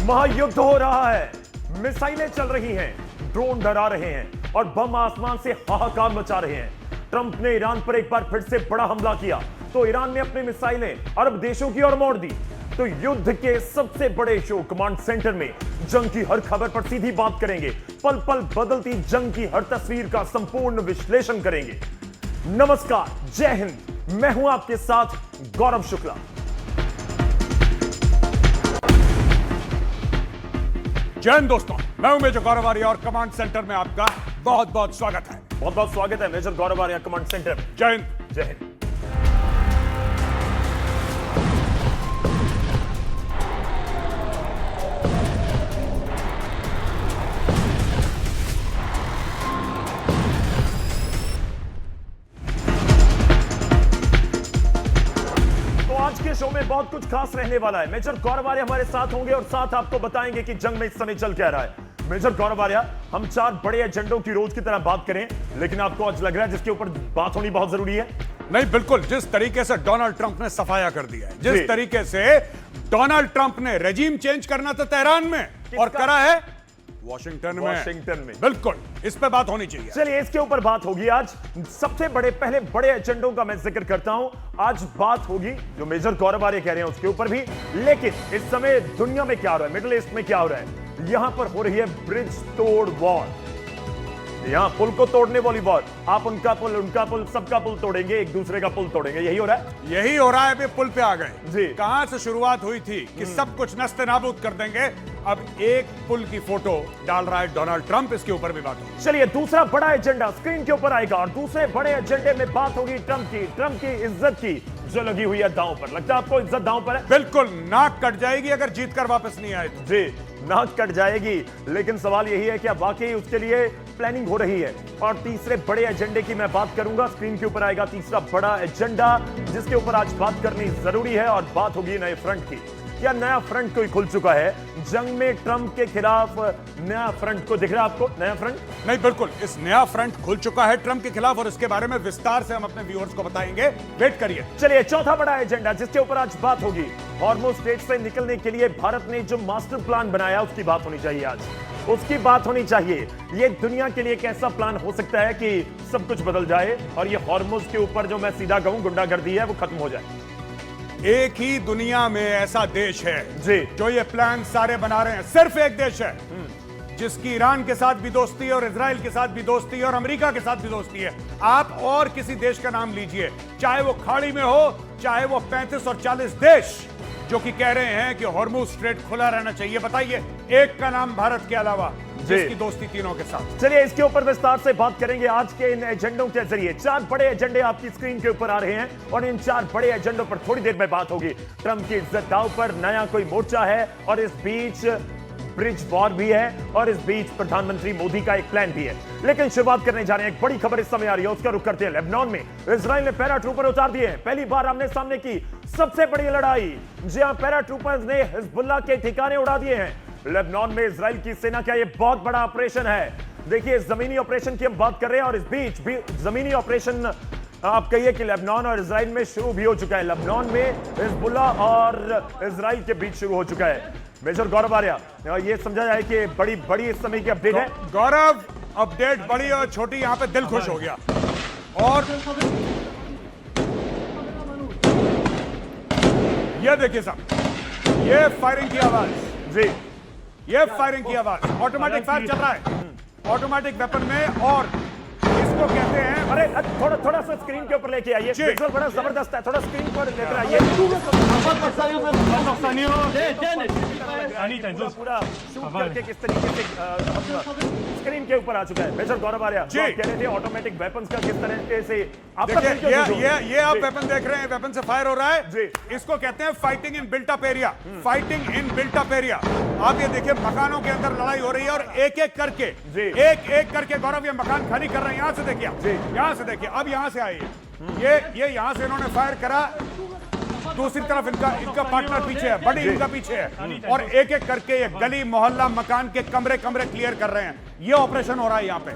महायुद्ध हो रहा है, मिसाइलें चल रही हैं, ड्रोन डरा रहे हैं और बम आसमान से हाहाकार मचा रहे हैं। ट्रंप ने ईरान पर एक बार फिर से बड़ा हमला किया तो ईरान ने अपनी मिसाइलें अरब देशों की ओर मोड़ दी। तो युद्ध के सबसे बड़े शो कमांड सेंटर में जंग की हर खबर पर सीधी बात करेंगे, पल पल बदलती जंग की हर तस्वीर का संपूर्ण विश्लेषण करेंगे। नमस्कार, जय हिंद, मैं हूं आपके साथ गौरव शुक्ला। जय हिंद दोस्तों, मैं हूं मेजर गौरव आर्या और कमांड सेंटर में आपका बहुत बहुत स्वागत है। बहुत बहुत स्वागत है मेजर गौरव आर्या कमांड सेंटर। जय हिंद। जय हिंद। आज के शो में बहुत कुछ खास रहने वाला है। मेजर गौरव आर्या हमारे साथ होंगे और साथ आपको बताएंगे कि जंग में इस समय चल क्या रहा है। मेजर गौरव आर्या, हम 4 बड़े एजेंडों की रोज की तरह बात करें, लेकिन आपको आज लग रहा है जिसके ऊपर बात होनी बहुत जरूरी है? नहीं, बिल्कुल। जिस तरीके से डोनाल्ड ट्रंप ने सफाया कर दिया है, जिस तरीके से डोनाल्ड ट्रंप ने रेजिम चेंज करना था तेहरान में और करा है वाशिंगटन में। बिल्कुल, इस पे बात होनी चाहिए। चलिए, इसके ऊपर बात होगी आज। सबसे पहले बड़े एजेंडों का मैं जिक्र करता हूं। आज बात होगी जो मेजर गौरव आर्या कह रहे हैं उसके ऊपर भी, लेकिन इस समय दुनिया में क्या हो रहा है, मिडिल ईस्ट में क्या हो रहा है, यहां पर हो रही है ब्रिज तोड़ वॉर। यहां पुल को तोड़ने वाली वॉर। आप उनका पुल सबका पुल तोड़ेंगे, एक दूसरे का पुल तोड़ेंगे, यही हो रहा है। यही हो रहा है। अभी पुल पे आ गए जी। कहां से शुरुआत हुई थी कि सब कुछ नस्ते नाबूद कर देंगे, अब एक पुल की फोटो डाल रहा है डोनाल्ड ट्रंप। इसके ऊपर भी बात होगी। चलिए, दूसरा बड़ा एजेंडा स्क्रीन के ऊपर आएगा और दूसरे बड़े एजेंडे में बात होगी ट्रंप की इज्जत की, जो लगी हुई है दांव पर। लगता है आपको इज्जत दांव पर है? बिल्कुल, नाक कट जाएगी अगर जीत कर वापस नहीं आए तो। जी, नाक कट जाएगी, लेकिन सवाल यही है कि अब वाकई उसके लिए प्लानिंग हो रही है। और तीसरे बड़े एजेंडे की मैं बात करूंगा। स्क्रीन के ऊपर आएगा तीसरा बड़ा एजेंडा, जिसके ऊपर आज बात करनी जरूरी है, और बात होगी नए फ्रंट की। क्या नया फ्रंट कोई खुल चुका है जंग में ट्रंप के खिलाफ? नया फ्रंट को दिख रहा है आपको? नया फ्रंट नहीं, बिल्कुल, इस नया फ्रंट खुल चुका है ट्रंप के खिलाफ और इसके बारे में विस्तार से हम अपने व्यूअर्स को बताएंगे। वेट करिए। चलिए, चौथा बड़ा एजेंडा जिसके ऊपर आज बात होगी, हॉर्मुज़ स्ट्रेट से निकलने के लिए भारत ने जो मास्टर प्लान बनाया उसकी बात होनी चाहिए आज। उसकी बात होनी चाहिए। ये दुनिया के लिए कैसा प्लान हो सकता है कि सब कुछ बदल जाए और ये हॉर्मुज़ के ऊपर जो मैं सीधा कहूं गुंडागर्दी है वो खत्म हो जाए। एक ही दुनिया में ऐसा देश है जी जो ये प्लान सारे बना रहे हैं। सिर्फ एक देश है जिसकी ईरान के साथ भी दोस्ती है और इजराइल के साथ भी दोस्ती है और अमेरिका के साथ भी दोस्ती है। आप और किसी देश का नाम लीजिए, चाहे वो खाड़ी में हो, चाहे वो 35 और 40 देश जो कि कह रहे हैं कि हॉर्मुज़ स्ट्रेट खुला रहना चाहिए, बताइए एक का नाम भारत के अलावा जिसकी दोस्ती तीनों के साथ। चलिए, इसके ऊपर विस्तार से बात करेंगे आज के इन एजेंडों के जरिए। 4 बड़े एजेंडे आपकी स्क्रीन के ऊपर आ रहे हैं और इन 4 बड़े एजेंडों पर थोड़ी देर में बात होगी। ट्रंप की इज्जत दांव पर, नया कोई मोर्चा है और इस बीच ब्रिज वॉर भी है और इस बीच प्रधानमंत्री मोदी का एक प्लान भी है। लेकिन शुरुआत करने जा रहे हैं, एक बड़ी खबर इस समय आ रही है, उसका रुख करते हैं। लेबनान में इजराइल ने पैराट्रूपर उतार दिए हैं। पहली बार आमने सामने की सबसे बड़ी लड़ाई, जहां पैराट्रूपर्स ने हिजबुल्लाह के ठिकाने उड़ा दिए हैं। लेबनान में इजराइल की सेना का यह बहुत बड़ा ऑपरेशन है। देखिए, जमीनी ऑपरेशन की हम बात कर रहे हैं और इस बीच भी जमीनी ऑपरेशन आप कहिए कि लेबनान और इजराइल में शुरू भी हो चुका है। लेबनान में हिजबुल्लाह और इजराइल के बीच शुरू हो चुका है। मेजर गौरव आर्या, ये समझा जाए कि बड़ी इस समय की अपडेट है। गौरव, अपडेट बड़ी और छोटी, यहां पे दिल खुश हो गया। और ये देखिए साहब, ये फायरिंग की आवाज जी, ये फायरिंग की आवाज, ऑटोमेटिक फायर चल रहा है, ऑटोमेटिक वेपन में। और इसको कहते हैं, अरे थोड़ा सा स्क्रीन के ऊपर लेके आइए, विजुअल बड़ा जबरदस्त है, थोड़ा स्क्रीन पर लेकर आइए। पूरा शूट करके किस तरीके से स्क्रीन के ऊपर आ चुका है। मेजर गौरव आर्या कह रहे थे ऑटोमेटिक वेपन्स का किस तरीके से ये आप वेपन देख रहे हैं, वेपन से फायर हो रहा है। इसको कहते हैं fighting in built up area. Fighting in built up area. आप ये देखिए, मकानों के अंदर लड़ाई हो रही है और एक एक करके गौरव ये मकान खाली कर रहे हैं। यहां से देखिए, यहां से देखिए, अब यहां से आइए, ये यहां से इन्होंने फायर करा, दूसरी तरफ इनका पार्टनर पीछे है, बड़ी इनका पीछे है, और एक एक करके ये गली मोहल्ला मकान के कमरे क्लियर कर रहे हैं। ये ऑपरेशन हो रहा है यहां पे।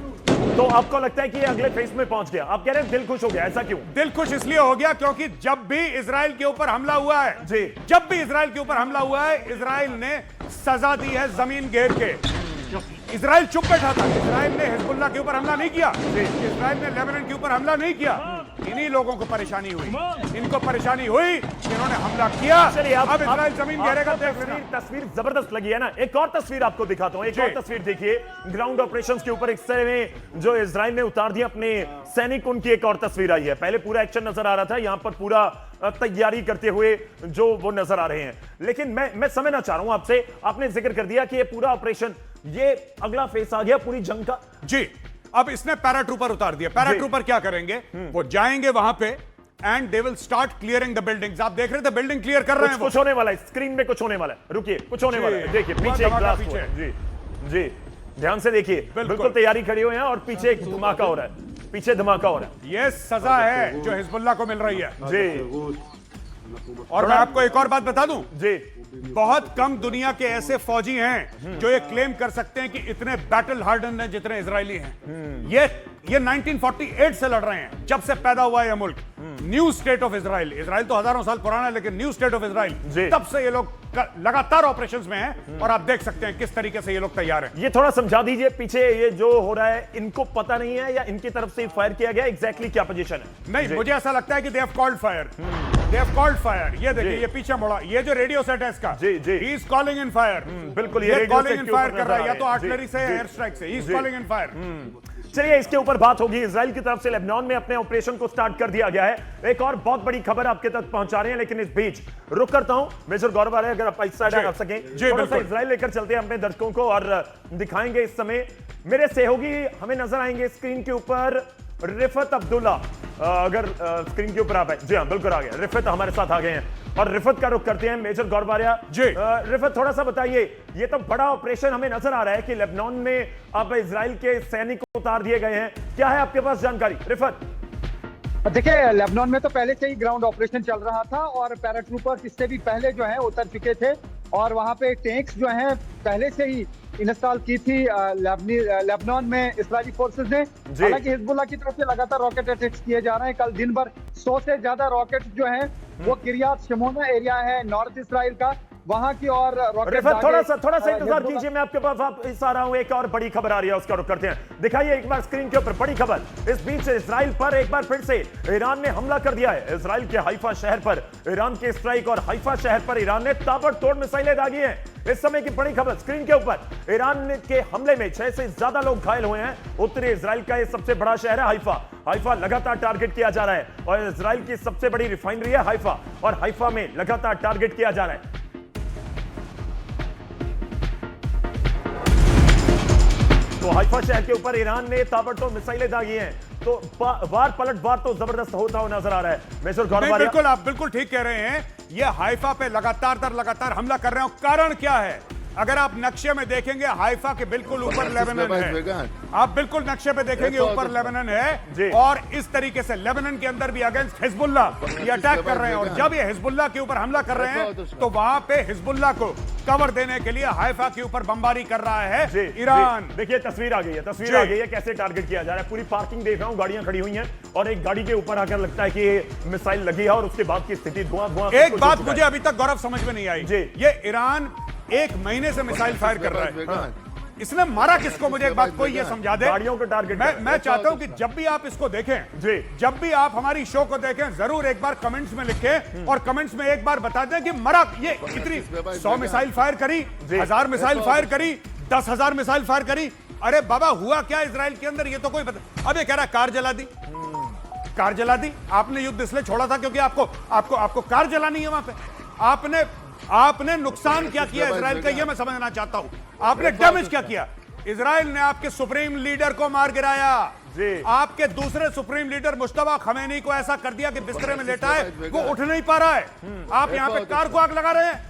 तो आपको लगता है कि ये अगले फेज में पहुंच गया? आप कह रहे हैं दिल खुश हो गया, ऐसा क्यों? दिल खुश इसलिए हो गया क्योंकि जब भी इजराइल के ऊपर हमला हुआ है जी, जब भी इजराइल के ऊपर हमला हुआ है, इजराइल ने सजा दी है जमीन घेर के। इजराइल चुप बैठा था, इजराइल ने हिजबुल्लाह के ऊपर हमला नहीं किया, इजराइल ने लेबनान के ऊपर हमला नहीं किया। इन्हीं लोगों को परेशानी हुई, इनको परेशानी हुई, इन्होंने हमला किया। चलिए अब इजराइल जमीन घेरेगा। तस्वीर जबरदस्त लगी है ना। एक और तस्वीर आपको दिखाता हूं, एक और तस्वीर देखिए। ग्राउंड ऑपरेशंस के ऊपर इस तरह में जो इजराइल ने उतार दिया अपने सैनिक, उनकी एक और तस्वीर आई है। पहले पूरा एक्शन नजर आ रहा था, यहां पर पूरा तैयारी करते हुए जो वो नजर आ रहे हैं। लेकिन मैं समझना चाह रहा हूं आपसे, आपने जिक्र कर दिया कि ये पूरा ऑपरेशन, ये अगला फेस आ गया पूरी जंग का। जी, अब इसने पैराट्रूपर उतार दिया। पैराट्रूपर क्या करेंगे? वो जाएंगे वहां पे and they will start clearing the buildings. आप देख रहे थे बिल्डिंग क्लियर कर रहे हैं। कुछ होने वाला है, स्क्रीन में कुछ होने वाला है। रुकिए, कुछ होने वाला है। देखिए पीछे एक ब्लास्ट हुआ है। जी जी, ध्यान से देखिए, बिल्कुल तैयारी खड़ी हुए हैं और पीछे एक धमाका हो रहा है, पीछे धमाका हो रहा है। ये सजा है जो हिजबुल्लाह को मिल रही है। जी, और मैं आपको एक और बात बता दूं, जी, बहुत कम दुनिया के ऐसे फौजी हैं जो ये क्लेम कर सकते हैं कि इतने बैटल हार्डन हैं जितने इजरायली हैं। ये 1948 से लड़ रहे हैं, जब से पैदा हुआ यह मुल्क। New state of Israel, Israel तो हजारों साल पुराना है, लेकिन न्यू स्टेट ऑफ इजराइल, तब से ये लोग लगातार ऑपरेशंस में हैं। और आप देख सकते हैं किस तरीके से ये लोग तैयार हैं। ये थोड़ा समझा दीजिए, पीछे ये जो हो रहा है, इनको पता नहीं है या इनकी तरफ से फायर किया गया? एग्जैक्टली क्या पोजीशन है? नहीं, मुझे ऐसा लगता है कि they have called fire, they have called fire. ये देखिए, ये पीछे मुड़ा, ये जो रेडियो सेट है इसका, जी जी, he is calling in fire. बिल्कुल, ये कॉलिंग इन फायर कर रहा है, या तो आर्टिलरी से, एयर स्ट्राइक से। ही इज कॉलिंग इन फायर। चलिए, इसके ऊपर बात होगी। इजराइल की तरफ से लेबनान में अपने ऑपरेशन को स्टार्ट कर दिया गया है। एक और बहुत बड़ी खबर आपके तक पहुंचा रहे हैं, लेकिन इस बीच रुक करता हूं। मेजर गौरव, अगर आप इस साइड आ सकें, थोड़ा सा इजराइल लेकर चलते हैं अपने दर्शकों को और दिखाएंगे। इस समय मेरे सहयोगी हमें नजर आएंगे स्क्रीन के ऊपर, रिफत अब्दुल्ला। अगर स्क्रीन के ऊपर आप है, जी हाँ, बिल्कुल आ गए, रिफत हमारे साथ आ गए हैं और रिफत का रुख करते हैं मेजर गौरवारिया जी। रिफत, थोड़ा सा बताइए, ये तो बड़ा ऑपरेशन हमें नजर आ रहा है कि लेबनान में अब इजराइल के सैनिक उतार दिए गए हैं, क्या है आपके पास जानकारी? रिफत, देखिए, लेबनान में तो पहले से ही ग्राउंड ऑपरेशन चल रहा था और पैराट्रूपर्स इससे भी पहले जो है उतर चुके थे और वहां पे टैंक्स जो हैं पहले से ही इंस्टॉल की थी लेबनान में इस्राइली फोर्सेस ने। हालांकि हिजबुल्लाह की तरफ से लगातार रॉकेट अटैक्स किए जा रहे हैं। कल दिन भर 100 से ज्यादा रॉकेट जो हैं वो किरियात शमोना एरिया है नॉर्थ इजराइल का, वहां की और रॉकेट। थोड़ा सा इंतजार कीजिए, मैं आपके पास वापस आ रहा हूं। एक और बड़ी खबर आ रही है, उसका रुख करते हैं। दिखाइए एक बार स्क्रीन के ऊपर बड़ी खबर। इस बीच इजराइल पर एक बार फिर से ईरान ने हमला कर दिया है। इजराइल के हाइफा शहर पर ईरान के स्ट्राइक और हाइफा शहर पर ईरान ने ताबड़तोड़ मिसाइलें दागी हैं। इस समय की बड़ी खबर स्क्रीन के ऊपर। ईरान के हमले में 6 से ज्यादा लोग घायल हुए हैं। उत्तरी इजराइल का यह सबसे बड़ा शहर है हाइफा। हाइफा लगातार टारगेट किया जा रहा है और इजराइल की सबसे बड़ी रिफाइनरी है हाइफा, और हाइफा में लगातार टारगेट किया जा रहा है। तो हाइफा शहर के ऊपर ईरान ने ताबड़तोड़ मिसाइलें दागी हैं। तो वार पलटवार तो जबरदस्त होता हुआ नजर आ रहा है। मेजर गौरव, बिल्कुल, आप बिल्कुल ठीक कह रहे हैं। ये हाइफा पे लगातार हमला कर रहे हैं। कारण क्या है? अगर आप नक्शे में देखेंगे, हाइफा के बिल्कुल ऊपर लेबनान है। आप बिल्कुल नक्शे पे देखेंगे, ऊपर लेबनान है और इस तरीके से लेबनान के अंदर भी अगेंस्ट हिजबुल्लाह ये अटैक कर रहे हैं। और जब ये हिजबुल्लाह के ऊपर हमला कर रहे हैं तो वहां पे हिजबुल्लाह को कवर देने के लिए हाइफा के ऊपर बमबारी कर रहा है ईरान। देखिए तस्वीर आ गई है, कैसे टारगेट किया जा रहा है। पूरी पार्किंग देख रहा हूं, गाड़ियां खड़ी हुई हैं और एक गाड़ी के ऊपर आकर लगता है कि मिसाइल लगी है और उसके बाद की स्थिति धुआं। एक बात मुझे अभी तक गौरव समझ में नहीं आई, ये ईरान 1 महीने से मिसाइल फायर कर रहा है। इसने मारा किसको? मुझे एक बात कोई ये समझा दे। गाड़ियों को टारगेट। मैं चाहता हूं कि जब भी आप इसको देखें, जब भी आप हमारी शो को देखें, जरूर एक बार कमेंट्स में लिखें और कमेंट्स में एक बार बता दें कि मरा ये इतनी 100 मिसाइल फायर करी, 1000 मिसाइल फायर करी, 10,000 मिसाइल फायर करी। अरे बाबा, हुआ क्या इजराइल के अंदर? ये तो कोई पता। अब ये कह रहा कार जला दी, कार जला दी। आपने युद्ध इसलिए छोड़ा था क्योंकि आपको कार जलानी है वहां पे। आपने नुकसान क्या किया इजराइल का, यह मैं समझना चाहता हूं। आपने डैमेज क्या किया? इजराइल ने आपके सुप्रीम लीडर को मार गिराया। आपके दूसरे सुप्रीम लीडर मुश्तबा खमेनी को ऐसा कर दिया कि बिस्तरे में लेटा है, वो उठ नहीं पा रहा है। आप यहां पे कार को आग लगा रहे हैं।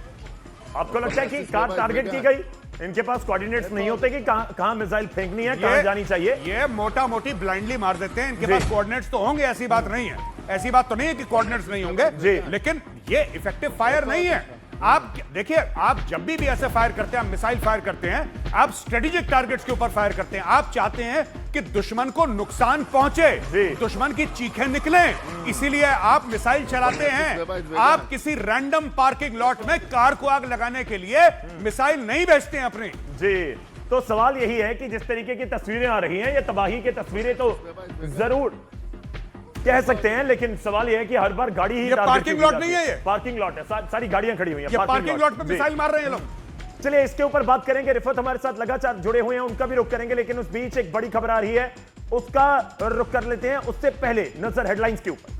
आपको लगता है कि कार टारगेट की गई? इनके पास कोऑर्डिनेट्स नहीं होते कि कहां मिसाइल फेंकनी है, कहां जानी चाहिए? ये मोटा मोटी ब्लाइंडली मार देते हैं। इनके पास कोऑर्डिनेट्स तो होंगे, ऐसी बात नहीं है। ऐसी बात तो नहीं है कि कोऑर्डिनेट्स नहीं होंगे, लेकिन ये इफेक्टिव फायर नहीं है। आप देखिए, आप जब भी ऐसे फायर करते हैं, आप मिसाइल फायर करते हैं, आप स्ट्रेटेजिक टारगेट्स के ऊपर फायर करते हैं। आप चाहते हैं कि दुश्मन को नुकसान पहुंचे, दुश्मन की चीखें निकलें, इसीलिए आप मिसाइल चलाते हैं। आप किसी रैंडम पार्किंग लॉट में कार को आग लगाने के लिए मिसाइल नहीं भेजते हैं अपने। जी, तो सवाल यही है कि जिस तरीके की तस्वीरें आ रही हैं, ये तबाही की तस्वीरें तो जरूर कह सकते हैं, लेकिन सवाल यह है कि हर बार गाड़ी ही ये पार्किंग लॉट नहीं है, ये पार्किंग लॉट है, सारी गाड़ियां खड़ी हुई हैं, ये पार्किंग लॉट पे मिसाइल मार रहे हैं लोग। चलिए इसके ऊपर बात करेंगे। रिफत हमारे साथ लगातार जुड़े हुए हैं, उनका भी रुख करेंगे, लेकिन उस बीच एक बड़ी खबर आ रही है, उसका रुख कर लेते हैं। उससे पहले नजर हेडलाइंस के ऊपर।